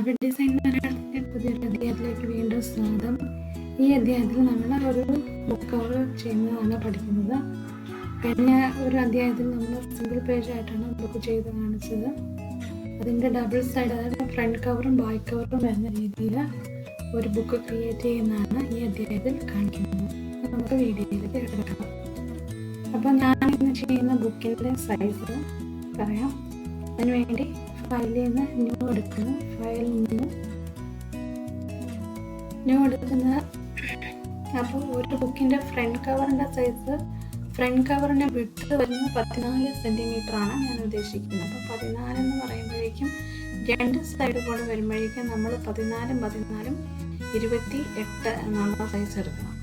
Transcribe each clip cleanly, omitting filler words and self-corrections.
Graphic design മലയാളത്തിൻ്റെ പുതിയൊരു അധ്യായത്തിലേക്ക് വീണ്ടും സ്വാഗതം. ഈ അധ്യായത്തിൽ നമ്മൾ ഒരു ബുക്ക് കവർ ചെയ്യുന്നതാണ് പഠിക്കുന്നത്. കഴിഞ്ഞ ഒരു അധ്യായത്തിൽ നമ്മൾ സിംഗിൾ പേജ് ആയിട്ടാണ് ബുക്ക് ചെയ്ത് കാണിച്ചത്. അതിൻ്റെ ഡബിൾ സൈഡ്, അതായത് ഫ്രണ്ട് കവറും ബാക്ക് കവറും വരുന്ന രീതിയിൽ ഒരു ബുക്ക് ക്രിയേറ്റ് ചെയ്യുന്നതാണ് ഈ അധ്യായത്തിൽ കാണിക്കുന്നത്. നമുക്ക് വീഡിയോയിലേക്ക് കിടക്കാം. അപ്പോൾ ഞാൻ ഇന്ന് ചെയ്യുന്ന ബുക്കിൻ്റെ സൈസ് പറയാം. അതിനുവേണ്ടി ഫയലിൽ നിന്ന് ന്യൂ എടുക്കുന്നു. ഫയൽ ന്യൂ എടുക്കുന്ന അപ്പോൾ ഒരു ബുക്കിൻ്റെ ഫ്രണ്ട് കവറിൻ്റെ സൈസ്, ഫ്രണ്ട് കവറിൻ്റെ വിഡ്ത്ത് വരുന്നത് 14 സെൻറ്റിമീറ്ററാണ് ഞാൻ ഉദ്ദേശിക്കുന്നത്. അപ്പോൾ 14 എന്ന് പറയുമ്പോഴേക്കും രണ്ട് സൈഡ് കൂടെ വരുമ്പോഴേക്കും നമ്മൾ 14 28 എന്നുള്ള സൈസ് എടുക്കണം.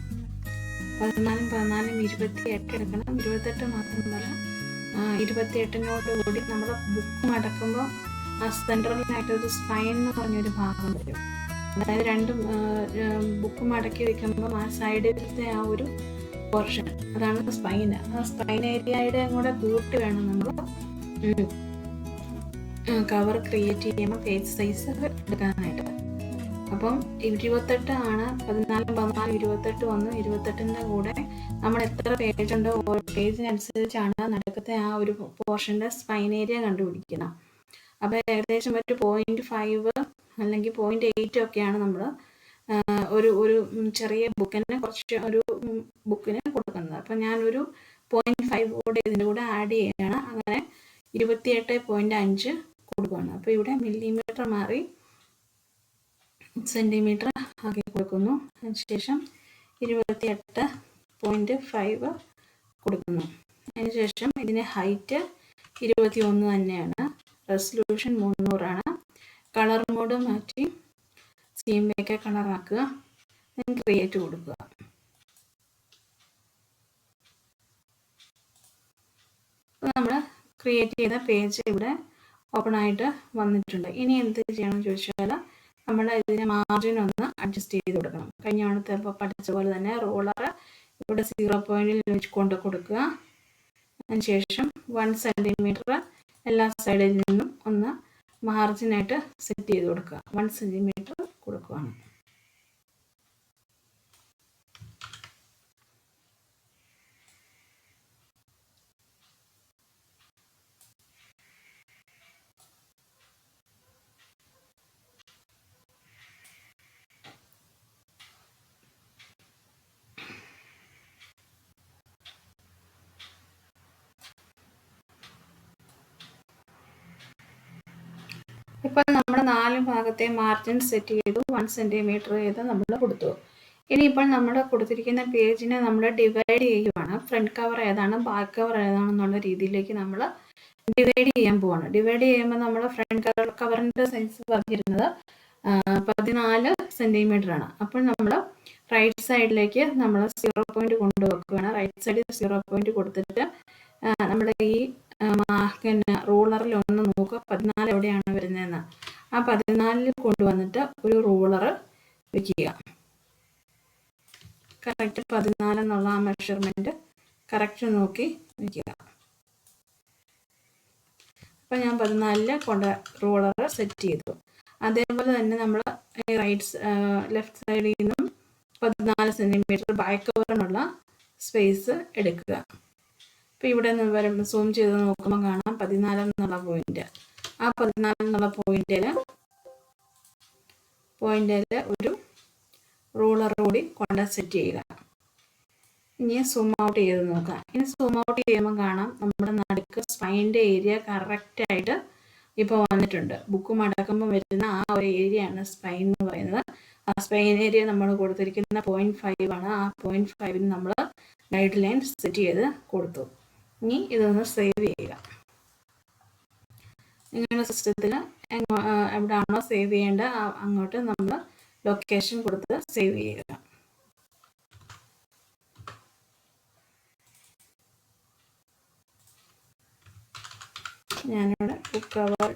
14 28 എടുക്കണം. 28 മാത്രമല്ല, 28നോട് കൂടി നമ്മൾ ബുക്ക് മടക്കുമ്പോൾ ആ സെൻട്രലിനായിട്ട് ഒരു സ്പൈൻ എന്ന് പറഞ്ഞൊരു ഭാഗം വരും. അതായത് രണ്ടും ബുക്ക് മടക്കി വയ്ക്കുമ്പോൾ ആ സൈഡിലത്തെ ആ ഒരു പോർഷൻ, അതാണ് സ്പൈൻ. ആ സ്പൈൻ ഏരിയയുടെ കൂടെ കൂട്ടി വേണം നമ്മൾ കവർ ക്രിയേറ്റ് ചെയ്യുമ്പോൾ പേജ് സൈസ് എടുക്കാനായിട്ട്. അപ്പം 28 ആണ്. 14 28 വന്നു. 28ൻ്റെ കൂടെ നമ്മൾ എത്ര പേജ് ഉണ്ടോ ഓരോ പേജിനനുസരിച്ചാണ് നടുക്കത്തെ ആ ഒരു പോർഷൻ്റെ സ്പൈൻ ഏരിയ കണ്ടുപിടിക്കണം. അപ്പോൾ ഏകദേശം ഒരു 0.5 അല്ലെങ്കിൽ 0.8 ഒക്കെയാണ് നമ്മൾ ഒരു ചെറിയ ബുക്കിന് ഒരു ബുക്കിന് കൊടുക്കുന്നത്. അപ്പോൾ ഞാനൊരു 0.5 കൂടെ ഇതിൻ്റെ കൂടെ ആഡ് ചെയ്യുകയാണ്. അങ്ങനെ 28.5 കൊടുക്കുകയാണ്. അപ്പോൾ ഇവിടെ മില്ലിമീറ്റർ മാറി സെൻറ്റിമീറ്റർ ആക്കി കൊടുക്കുന്നു. അതിനുശേഷം 28.5 കൊടുക്കുന്നു. അതിനുശേഷം ഇതിന് ഹൈറ്റ് 21 തന്നെയാണ്. റെസൊല്യൂഷൻ 300 കളർ മോഡ് മാറ്റി സീമിലേക്ക് കളറാക്കുക. ക്രിയേറ്റ് കൊടുക്കുക. നമ്മൾ ക്രിയേറ്റ് ചെയ്ത പേജ് ഇവിടെ ഓപ്പൺ ആയിട്ട് വന്നിട്ടുണ്ട്. ഇനി എന്ത് ചെയ്യണമെന്ന് ചോദിച്ചാൽ നമ്മൾ ഇതിനെ മാർജിൻ ഒന്ന് അഡ്ജസ്റ്റ് ചെയ്ത് കൊടുക്കണം. കഴിഞ്ഞ തവണത്തെ പഠിച്ച പോലെ തന്നെ റോളർ ഇവിടെ 0 പോയിന്റിൽ വെച്ച് കൊണ്ട് കൊടുക്കുക. അതിനുശേഷം 1 സെൻറ്റിമീറ്റർ എല്ലാ സൈഡിൽ നിന്നും ഒന്ന് മാർജിനായിട്ട് സെറ്റ് ചെയ്ത് കൊടുക്കുക. 1 സെൻറ്റിമീറ്റർ കൊടുക്കുകയാണ്. ഇപ്പോൾ നമ്മൾ 4 ഭാഗത്തെ മാർജിൻ സെറ്റ് ചെയ്തു. 1 സെൻറ്റിമീറ്റർ ചെയ്ത് നമ്മൾ കൊടുത്തു. ഇനിയിപ്പോൾ നമ്മൾ കൊടുത്തിരിക്കുന്ന പേജിനെ നമ്മൾ ഡിവൈഡ് ചെയ്യുവാണ്. ഫ്രണ്ട് കവർ ഏതാണ്, ബാക്ക് കവർ ഏതാണെന്നുള്ള രീതിയിലേക്ക് നമ്മൾ ഡിവൈഡ് ചെയ്യാൻ പോവാണ്. ഡിവൈഡ് ചെയ്യുമ്പോൾ നമ്മൾ ഫ്രണ്ട് കവറിൻ്റെ സൈസ് പറഞ്ഞിരുന്നത് 14 സെൻറ്റിമീറ്റർ ആണ്. അപ്പോൾ നമ്മൾ റൈറ്റ് സൈഡിലേക്ക് നമ്മൾ 0 പോയിന്റ് കൊണ്ടുവെക്കുകയാണ്. റൈറ്റ് സൈഡിൽ 0 പോയിന്റ് കൊടുത്തിട്ട് നമ്മുടെ ഈ പിന്നെ റൂളറിൽ ഒന്ന് നോക്കുക 14 എവിടെയാണ് വരുന്നതെന്ന്. ആ 14 കൊണ്ടുവന്നിട്ട് ഒരു റൂളർ വയ്ക്കുക. കറക്റ്റ് 14 എന്നുള്ള ആ മെഷർമെൻറ്റ് കറക്റ്റ് നോക്കി വയ്ക്കുക. അപ്പം ഞാൻ 14 കൊണ്ട് റൂളർ സെറ്റ് ചെയ്തു. അതേപോലെ തന്നെ നമ്മൾ ലെഫ്റ്റ് സൈഡിൽ നിന്നും 14 സെൻറ്റിമീറ്റർ ബാക്ക് കവറിനുള്ള സ്പേസ് എടുക്കുക. അപ്പോൾ ഇവിടെ നിന്ന് വരുമ്പോൾ സൂം ചെയ്ത് നോക്കുമ്പോൾ കാണാം 14 എന്നുള്ള പോയിന്റ്. ആ 14 എന്നുള്ള പോയിന്റിൽ ഒരു റൂളർ കൂടി കൊണ്ട് സെറ്റ് ചെയ്യുക. ഇനി സൂം ഔട്ട് ചെയ്ത് നോക്കാം. ഇനി സൂം ഔട്ട് ചെയ്യുമ്പോൾ കാണാം നമ്മുടെ നടുക്ക് സ്പൈൻ്റെ ഏരിയ കറക്റ്റായിട്ട് ഇപ്പോൾ വന്നിട്ടുണ്ട്. ബുക്ക് മടക്കുമ്പോൾ വരുന്ന ആ ഒരു ഏരിയയാണ് സ്പൈൻ എന്ന് പറയുന്നത്. ആ സ്പൈൻ ഏരിയ നമ്മൾ കൊടുത്തിരിക്കുന്ന 0.5 ആണ്. ആ 0.5 നമ്മൾ ഗൈഡ് ലൈൻ സെറ്റ് ചെയ്ത് കൊടുത്തു. ഇനി ഇതൊന്ന് സേവ് ചെയ്യുക. നിങ്ങളുടെ സിസ്റ്റത്തിൽ എവിടെയാണോ സേവ് ചെയ്യേണ്ടത് അങ്ങോട്ട് നമ്മൾ ലൊക്കേഷൻ കൊടുത്ത് സേവ് ചെയ്യുക. ഞാനിവിടെ ബുക്ക് കവർ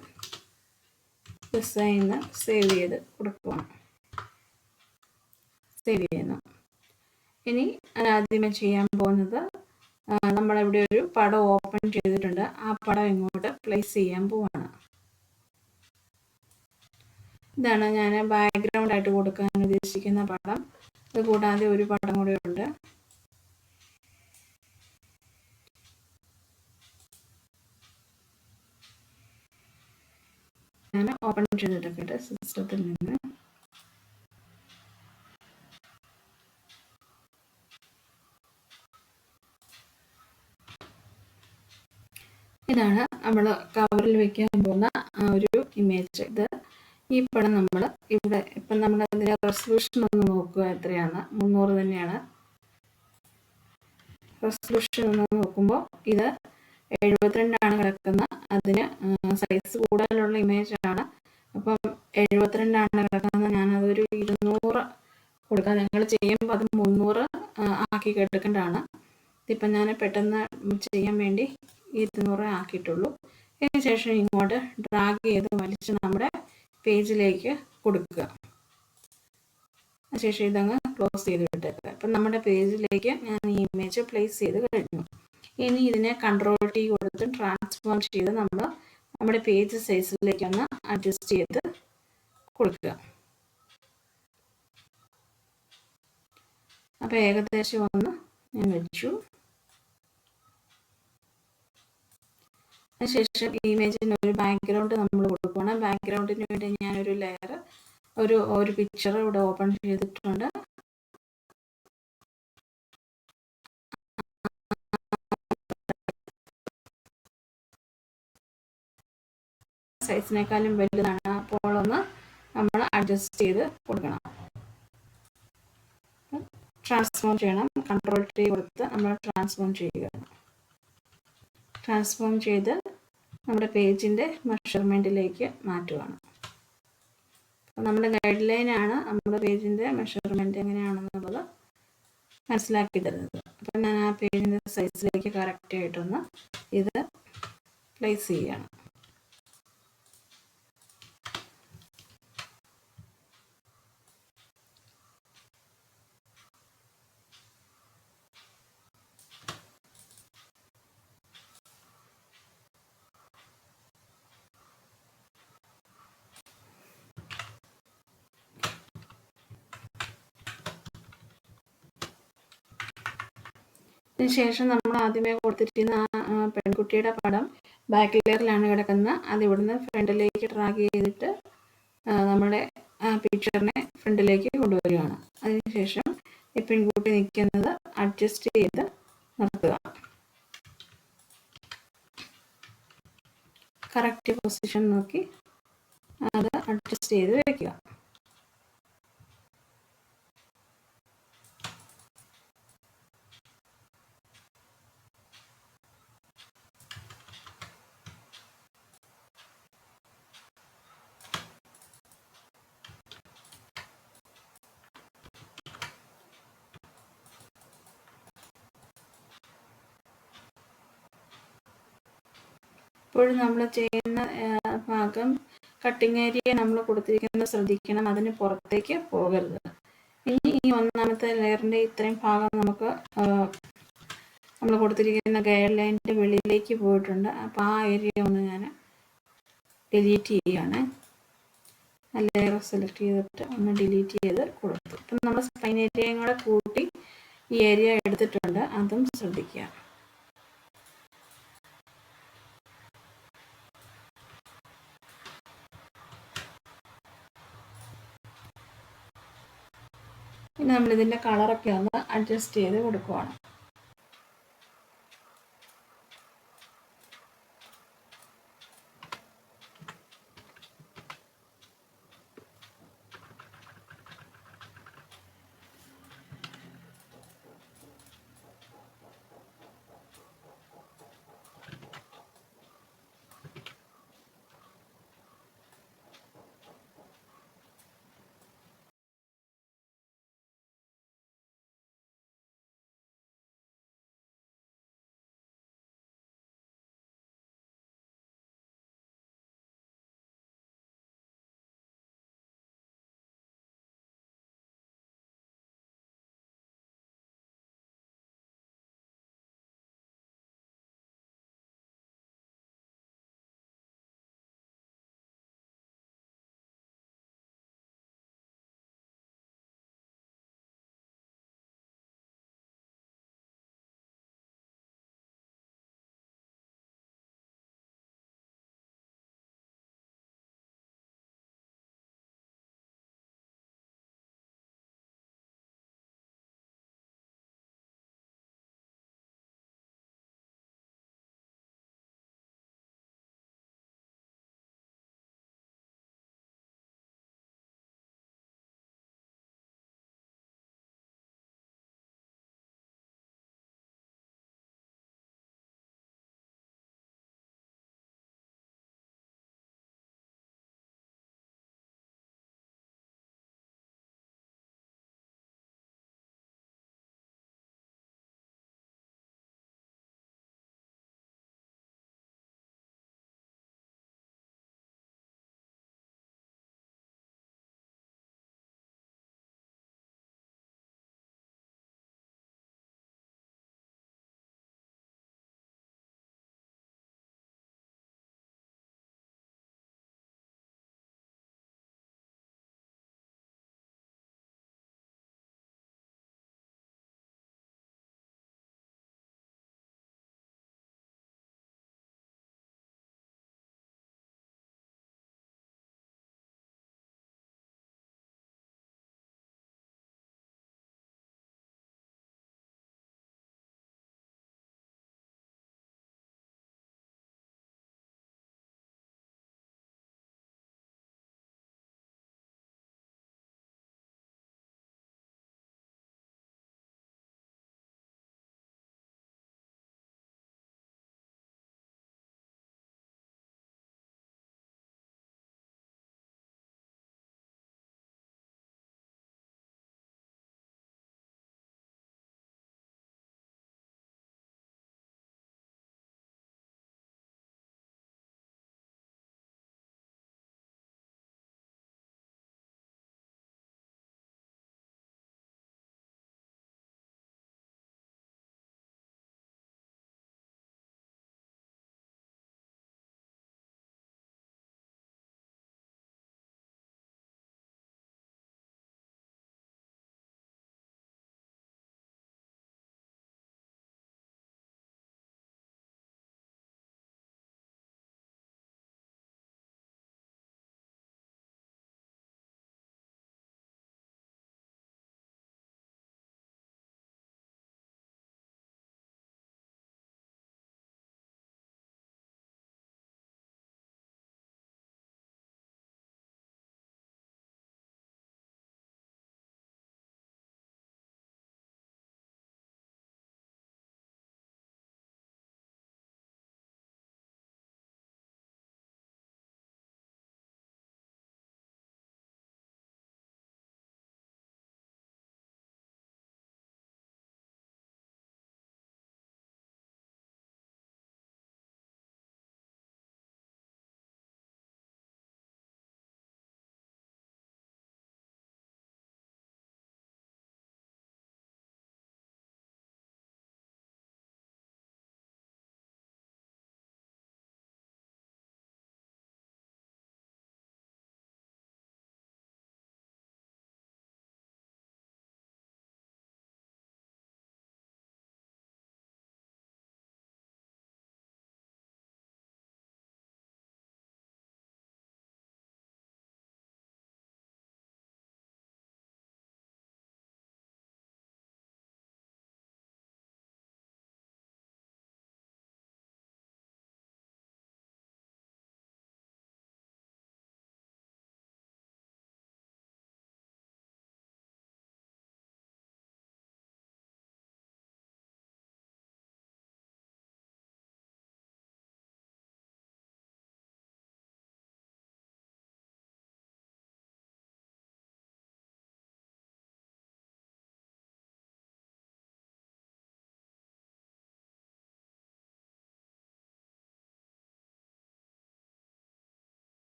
ഡിസൈൻ സേവ് ചെയ്ത് കൊടുക്കുകയാണ്. സേവ് ചെയ്യുന്നു. ഇനി ആദ്യമേ ചെയ്യാൻ പോകുന്നത് നമ്മളിവിടെ ഒരു പടം ഓപ്പൺ ചെയ്തിട്ടുണ്ട്. ആ പടം ഇങ്ങോട്ട് പ്ലേസ് ചെയ്യാൻ പോവാണ്. ഇതാണ് ഞാൻ ബാക്ക്ഗ്രൗണ്ട് ആയിട്ട് കൊടുക്കാൻ ഉദ്ദേശിക്കുന്ന പടം. ഇത് കൂടാതെ ഒരു പടം കൂടെ ഉണ്ട്. ഞാൻ ഓപ്പൺ ചെയ്തെടുക്കട്ടെ സിസ്റ്റത്തിൽ നിന്ന്. ഇതാണ് നമ്മൾ കവറിൽ വെക്കാൻ പോകുന്ന ഒരു ഇമേജ്. ഈ പടം നമ്മൾ ഇവിടെ ഇപ്പം നമ്മൾ അതിൻ്റെ റെസൊല്യൂഷൻ ഒന്ന് നോക്കുക എത്രയാണ്. 300 തന്നെയാണ് റെസൊല്യൂഷൻ ഒന്ന് നോക്കുമ്പോൾ. ഇത് 72 കിടക്കുന്ന. അതിന് സൈസ് കൂടുതലുള്ള ഇമേജ് ആണ്. അപ്പം 72 കിടക്കുന്ന. ഞാനതൊരു 200 കൊടുക്കാം. നിങ്ങൾ ചെയ്യുമ്പോൾ അത് 300 ആക്കി എടുക്കേണ്ടതാണ്. ഇതിപ്പം ഞാൻ പെട്ടെന്ന് ചെയ്യാൻ വേണ്ടി 200 ആക്കിയിട്ടുള്ളൂ. ഇതിന് ശേഷം ഇങ്ങോട്ട് ഡ്രാഗ് ചെയ്ത് വലിച്ച് നമ്മുടെ പേജിലേക്ക് കൊടുക്കുക. അതിനുശേഷം ഇതങ്ങ് ക്ലോസ് ചെയ്ത് വിട്ടേക്കുക. അപ്പം നമ്മുടെ പേജിലേക്ക് ഞാൻ ഈ ഇമേജ് പ്ലേസ് ചെയ്ത് കഴിഞ്ഞു. ഇനി ഇതിനെ Ctrl+T കൊടുത്ത് ട്രാൻസ്ഫോം ചെയ്ത് നമ്മുടെ പേജ് സൈസിലേക്ക് ഒന്ന് അഡ്ജസ്റ്റ് ചെയ്ത് കൊടുക്കുക. അപ്പോൾ ഏകദേശം ഒന്ന് ഞാൻ വെച്ചു. അതിനുശേഷം ഈ ഇമേജിന് ഒരു ബാക്ക്ഗ്രൗണ്ട് നമ്മൾ കൊടുക്കണം. ബാക്ക്ഗ്രൗണ്ടിന് വേണ്ടി ഞാനൊരു ലെയർ ഒരു പിക്ചർ ഇവിടെ ഓപ്പൺ ചെയ്തിട്ടുണ്ട്. സൈസിനേക്കാളും വലുതാണ്. അപ്പോൾ ഒന്ന് നമ്മൾ അഡ്ജസ്റ്റ് ചെയ്ത് കൊടുക്കണം. ട്രാൻസ്ഫോം ചെയ്യണം. Ctrl+T കൊടുത്ത് നമ്മൾ ട്രാൻസ്ഫോം ചെയ്യുക. ട്രാൻസ്ഫോം ചെയ്ത് നമ്മുടെ പേജിൻ്റെ മെഷർമെൻറ്റിലേക്ക് മാറ്റുകയാണ്. അപ്പോൾ നമ്മുടെ ഗൈഡ് ലൈനാണ് നമ്മുടെ പേജിൻ്റെ മെഷർമെൻറ്റ് എങ്ങനെയാണെന്നുള്ളത് മനസ്സിലാക്കി തരുന്നത്. അപ്പോൾ ഞാൻ ആ പേജിൻ്റെ സൈസിലേക്ക് കറക്റ്റായിട്ടൊന്ന് ഇത് പ്ലേസ് ചെയ്യുകയാണ്. അതിനുശേഷം നമ്മൾ ആദ്യമേ കൊടുത്തിരിക്കുന്ന പെൺകുട്ടിയുടെ പടം ബാക്ക് ലെയറിലാണ് കിടക്കുന്നത്. അത് ഇവിടുന്ന് ഫ്രണ്ടിലേക്ക് ഡ്രാഗ് ചെയ്തിട്ട് നമ്മുടെ പിക്ചറിനെ ഫ്രണ്ടിലേക്ക് കൊണ്ടുവരികയാണ്. അതിനുശേഷം ഈ പെൺകുട്ടി നിൽക്കുന്നത് അഡ്ജസ്റ്റ് ചെയ്ത് നിർത്തുക. കറക്റ്റ് പൊസിഷൻ നോക്കി അത് അഡ്ജസ്റ്റ് ചെയ്ത് വയ്ക്കുക. ഇപ്പോഴും നമ്മൾ ചെയ്യുന്ന ഭാഗം കട്ടിങ് ഏരിയ നമ്മൾ കൊടുത്തിരിക്കുന്നത് ശ്രദ്ധിക്കണം. അതിന് പുറത്തേക്ക് പോകരുത്. ഇനി ഈ ഒന്നാമത്തെ ലെയറിൻ്റെ ഇത്രയും ഭാഗം നമുക്ക് നമ്മൾ കൊടുത്തിരിക്കുന്ന ഗൈഡ് ലൈനിൻ്റെ വെളിയിലേക്ക് പോയിട്ടുണ്ട്. അപ്പോൾ ആ ഏരിയ ഒന്ന് ഞാൻ ഡിലീറ്റ് ചെയ്യുകയാണ്. ആ ലെയർ സെലക്ട് ചെയ്തിട്ട് ഒന്ന് ഡിലീറ്റ് ചെയ്ത് കൊടുത്തു. അപ്പം നമ്മൾ സ്പൈൻ ഏരിയയും കൂടെ കൂട്ടി ഈ ഏരിയ എടുത്തിട്ടുണ്ട്. അതും ശ്രദ്ധിക്കുക. ഇനി നമ്മളിതിൻ്റെ കളറൊക്കെ ഒന്ന് അഡ്ജസ്റ്റ് ചെയ്ത് കൊടുക്കുവാണ്.